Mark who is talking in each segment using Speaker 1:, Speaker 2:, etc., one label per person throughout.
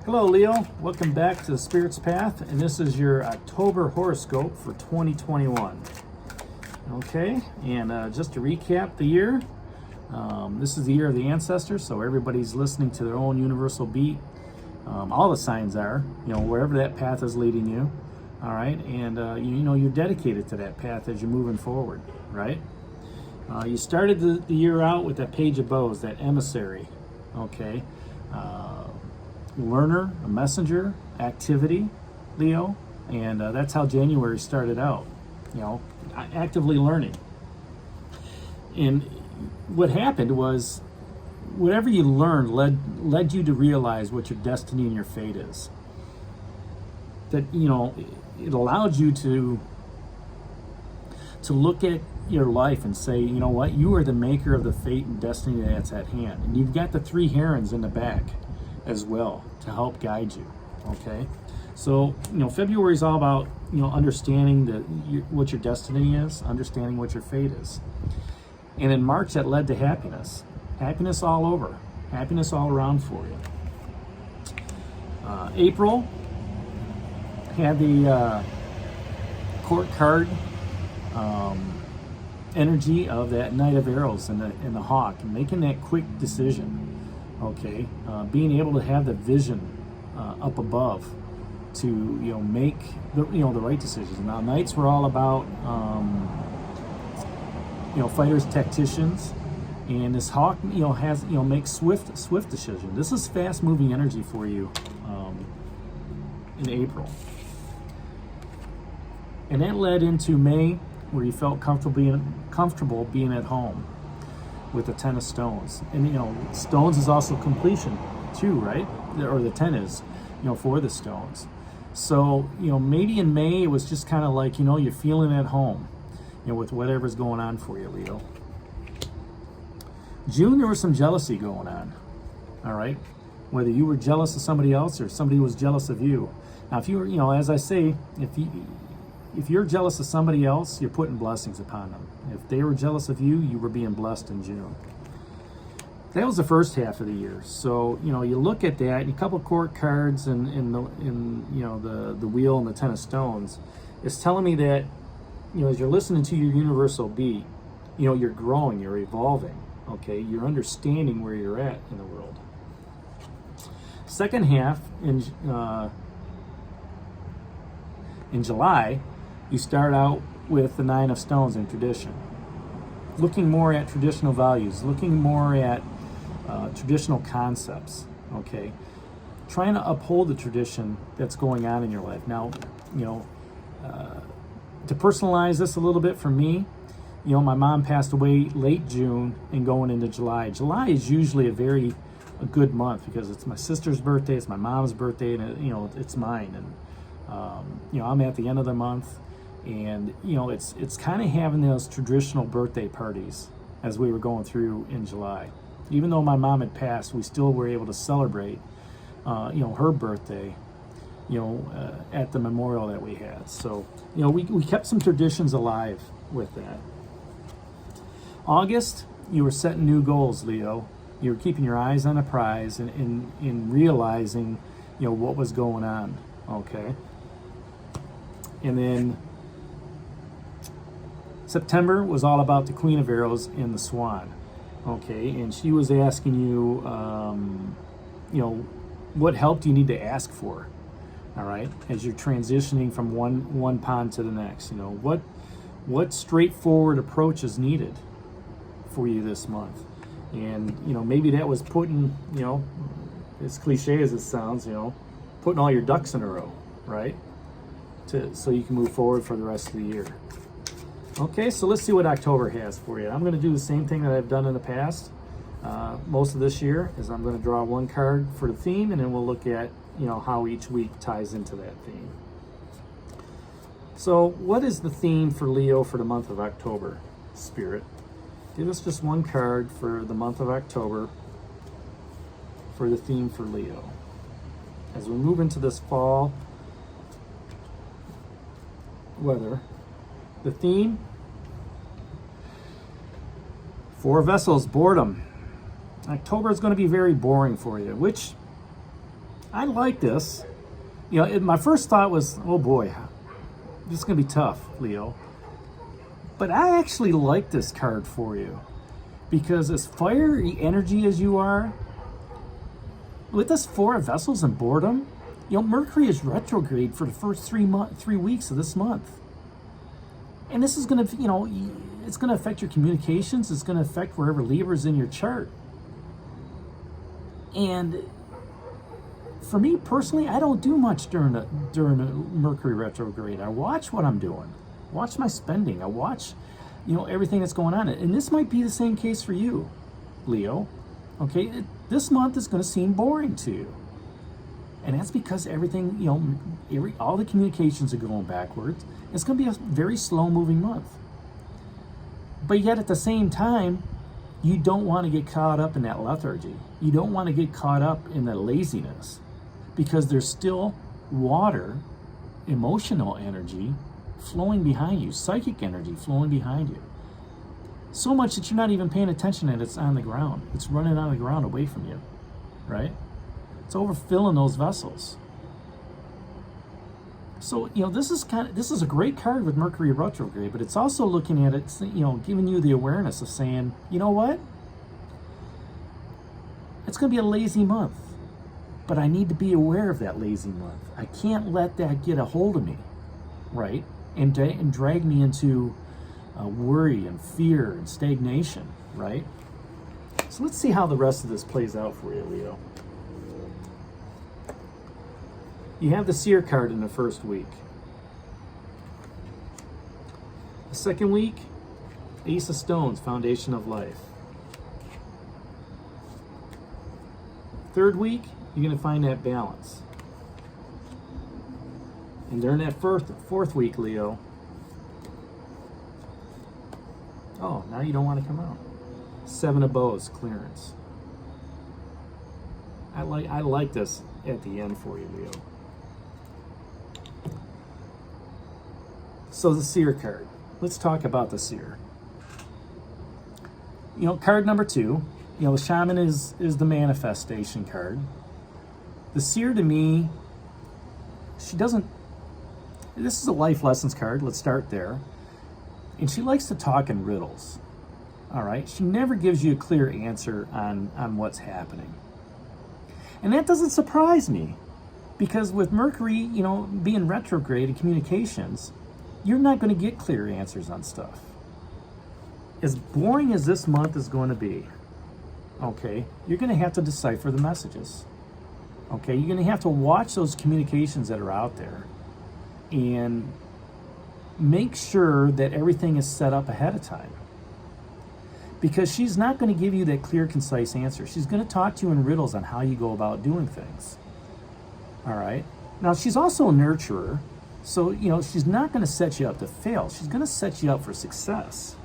Speaker 1: Hello, Leo. Welcome back to the Spirit's Path, and this is your October horoscope for 2021. Okay, and just to recap the year, this is the year of the ancestors, so everybody's listening to their own universal beat. All the signs are, wherever that path is leading you. All right, and you're dedicated to that path as you're moving forward, right? You started the year out with that page of bows, that emissary, okay? Learner, a messenger, activity, Leo, and that's how January started out, actively learning. And what happened was, whatever you learned led you to realize what your destiny and your fate is. That, it allowed you to look at your life and say, you know what, you are the maker of the fate and destiny that's at hand. And you've got the three herons in the back as well to help guide you. Okay, so February is all about understanding what your destiny is, understanding what your fate is. And in March, that led to happiness all over, happiness all around for you. April had the court card energy of that Knight of Arrows and the Hawk, and making that quick decision. Okay, being able to have the vision up above to make the right decisions. Now, Knights were all about fighters, tacticians, and this Hawk has makes swift decisions. This is fast moving energy for you in April, and that led into May, where you felt comfortable being at home with the 10 of stones. And stones is also completion too, right? Or the 10 is for the stones. So maybe in May it was just kind of like you're feeling at home with whatever's going on for you, Leo. June, there was some jealousy going on. All right, whether you were jealous of somebody else or somebody was jealous of you. Now, if you were, as I say, if you're jealous of somebody else, you're putting blessings upon them. If they were jealous of you, you were being blessed in June. That was the first half of the year. So you look at that, and a couple of court cards, and the wheel and the 10 of stones. It's telling me that as you're listening to your universal beat, you're growing, you're evolving. Okay, you're understanding where you're at in the world. Second half in July, you start out with the 9 of stones in tradition, looking more at traditional values, looking more at traditional concepts. Okay, trying to uphold the tradition that's going on in your life. Now, to personalize this a little bit for me, my mom passed away late June and going into July. July is usually a good month because it's my sister's birthday, it's my mom's birthday, and it's mine. And I'm at the end of the month, and it's kind of having those traditional birthday parties as we were going through in July. Even though my mom had passed, we still were able to celebrate her birthday at the memorial that we had. So we kept some traditions alive with that. August, you were setting new goals, Leo. You were keeping your eyes on a prize and realizing what was going on. Okay, and then September was all about the Queen of Arrows and the Swan. Okay, and she was asking you, what help do you need to ask for? All right, as you're transitioning from one pond to the next, what straightforward approach is needed for you this month? And maybe that was putting, as cliche as it sounds, putting all your ducks in a row, right? So you can move forward for the rest of the year. Okay, so let's see what October has for you. I'm going to do the same thing that I've done in the past. Most of this year is I'm going to draw one card for the theme, and then we'll look at how each week ties into that theme. So what is the theme for Leo for the month of October, Spirit? Give us just one card for the month of October for the theme for Leo. As we move into this fall weather, the theme, 4 vessels, boredom. October is going to be very boring for you, which I like this. My first thought was, oh boy, this is going to be tough, Leo. But I actually like this card for you because as fiery energy as you are, with this Four of Vessels and boredom, Mercury is retrograde for the first 3 weeks of this month. And this is going to, it's going to affect your communications. It's going to affect wherever Libra is in your chart. And for me personally, I don't do much during a Mercury retrograde. I watch what I'm doing, watch my spending. I watch, everything that's going on. And this might be the same case for you, Leo. Okay, this month is going to seem boring to you. And that's because everything, all the communications are going backwards. It's going to be a very slow moving month. But yet at the same time, you don't want to get caught up in that lethargy. You don't want to get caught up in the laziness because there's still water, emotional energy flowing behind you, psychic energy flowing behind you. So much that you're not even paying attention that it's on the ground. It's running on the ground away from you, right? It's overfilling those vessels. So, this is a great card with Mercury retrograde, but it's also looking at it, giving you the awareness of saying, you know what? It's going to be a lazy month, but I need to be aware of that lazy month. I can't let that get a hold of me, right? And drag me into worry and fear and stagnation, right? So let's see how the rest of this plays out for you, Leo. You have the Seer card in the first week. The second week, Ace of Stones, Foundation of Life. Third week, you're going to find that balance. And during that fourth week, Leo, oh, now you don't want to come out. Seven of Bows, clearance. I like this at the end for you, Leo. So the Seer card. Let's talk about the Seer. Card number 2. The Shaman is the manifestation card. The Seer, to me, she doesn't. This is a life lessons card. Let's start there. And she likes to talk in riddles. All right. She never gives you a clear answer on what's happening. And that doesn't surprise me, because with Mercury, being retrograde in communications, you're not going to get clear answers on stuff. As boring as this month is going to be, okay, you're going to have to decipher the messages. Okay, you're going to have to watch those communications that are out there and make sure that everything is set up ahead of time. Because she's not going to give you that clear, concise answer. She's going to talk to you in riddles on how you go about doing things. All right? Now, she's also a nurturer. So, she's not going to set you up to fail. She's going to set you up for success.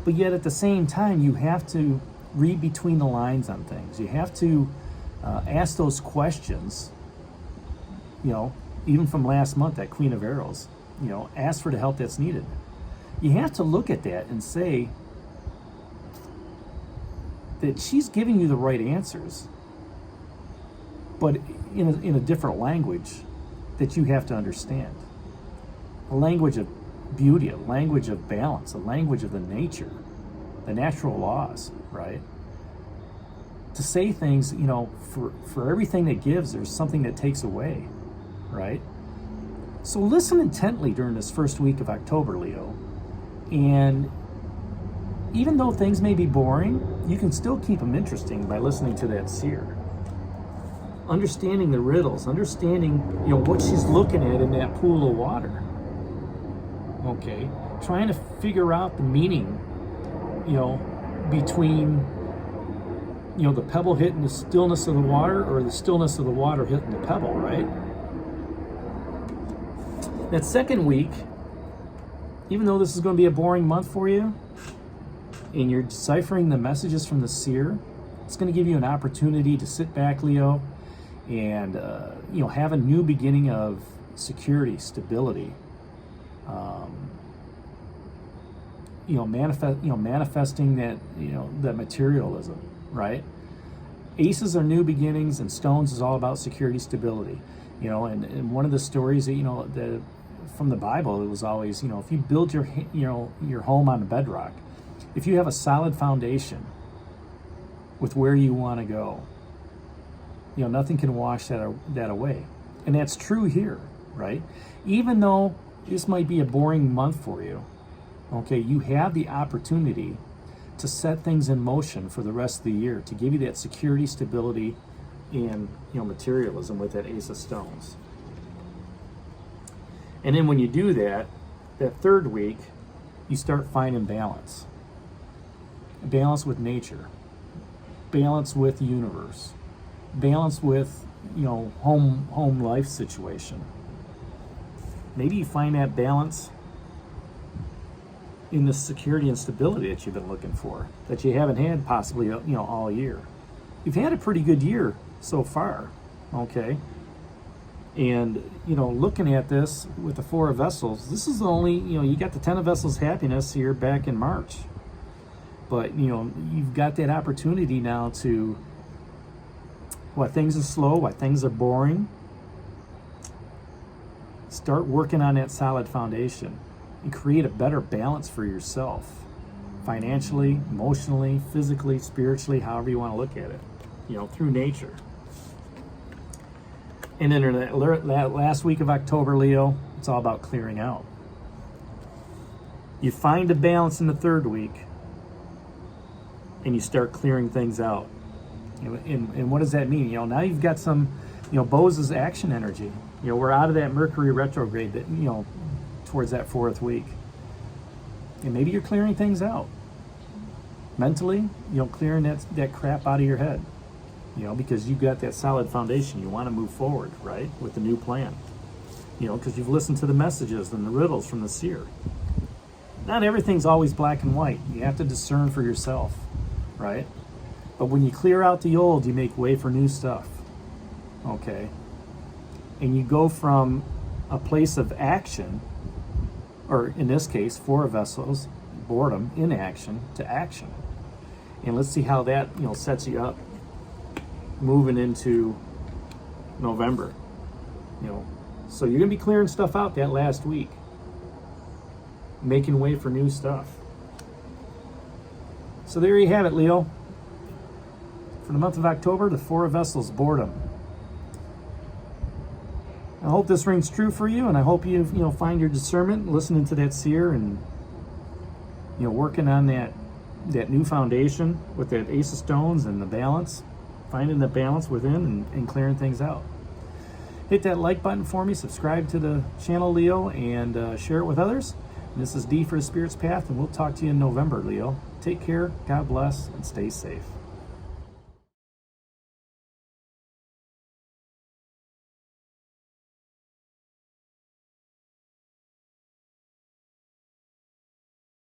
Speaker 1: But yet at the same time, you have to read between the lines on things. You have to ask those questions, even from last month, that Queen of Arrows, ask for the help that's needed. You have to look at that and say that she's giving you the right answers, but in a different language that you have to understand. A language of beauty, a language of balance, a language of the nature, the natural laws, right? To say things, for everything that gives, there's something that takes away, right? So listen intently during this first week of October, Leo. And even though things may be boring, you can still keep them interesting by listening to that Seer. Understanding the riddles, understanding, what she's looking at in that pool of water. Okay, trying to figure out the meaning, between, the pebble hitting the stillness of the water, or the stillness of the water hitting the pebble, right? That second week, even though this is going to be a boring month for you, and you're deciphering the messages from the Seer, it's going to give you an opportunity to sit back, Leo, and have a new beginning of security, stability. Manifesting that that materialism, right? Aces are new beginnings, and stones is all about security, stability. And one of the stories that, from the Bible, it was always, if you build your home on the bedrock, if you have a solid foundation with where you want to go, nothing can wash that away. And that's true here, right? Even though this might be a boring month for you, okay, you have the opportunity to set things in motion for the rest of the year to give you that security, stability, and materialism with that Ace of Stones. And then when you do that third week, you start finding balance. Balance with nature, balance with the universe, balance with home life situation. Maybe you find that balance in the security and stability that you've been looking for, that you haven't had possibly all year. You've had a pretty good year so far, okay? And looking at this with the Four of Vessels, this is the only, you got the Ten of Vessels happiness here back in March. But you've got that opportunity now to, while things are slow, while things are boring, start working on that solid foundation and create a better balance for yourself, financially, emotionally, physically, spiritually, however you want to look at it, through nature. And then in that last week of October, Leo, it's all about clearing out. You find a balance in the third week, and you start clearing things out. And what does that mean? Now you've got some, Bose's action energy. We're out of that Mercury retrograde that, towards that fourth week. And maybe you're clearing things out. Mentally, clearing that crap out of your head. Because you've got that solid foundation. You want to move forward, right? With the new plan. Because you've listened to the messages and the riddles from the seer. Not everything's always black and white. You have to discern for yourself, right? But when you clear out the old, you make way for new stuff, okay? And you go from a place of action, or in this case, Four of Vessels, boredom, inaction, to action. And let's see how that, sets you up moving into November. So you're going to be clearing stuff out that last week, making way for new stuff. So there you have it, Leo. For the month of October, the Four of Vessels, boredom. I hope this rings true for you, and I hope you find your discernment listening to that seer and working on that new foundation with that Ace of Stones and the balance, finding the balance within and clearing things out. Hit that like button for me, subscribe to the channel, Leo, and share it with others. And this is D for the Spirit's Path, and we'll talk to you in November, Leo. Take care, God bless, and stay safe.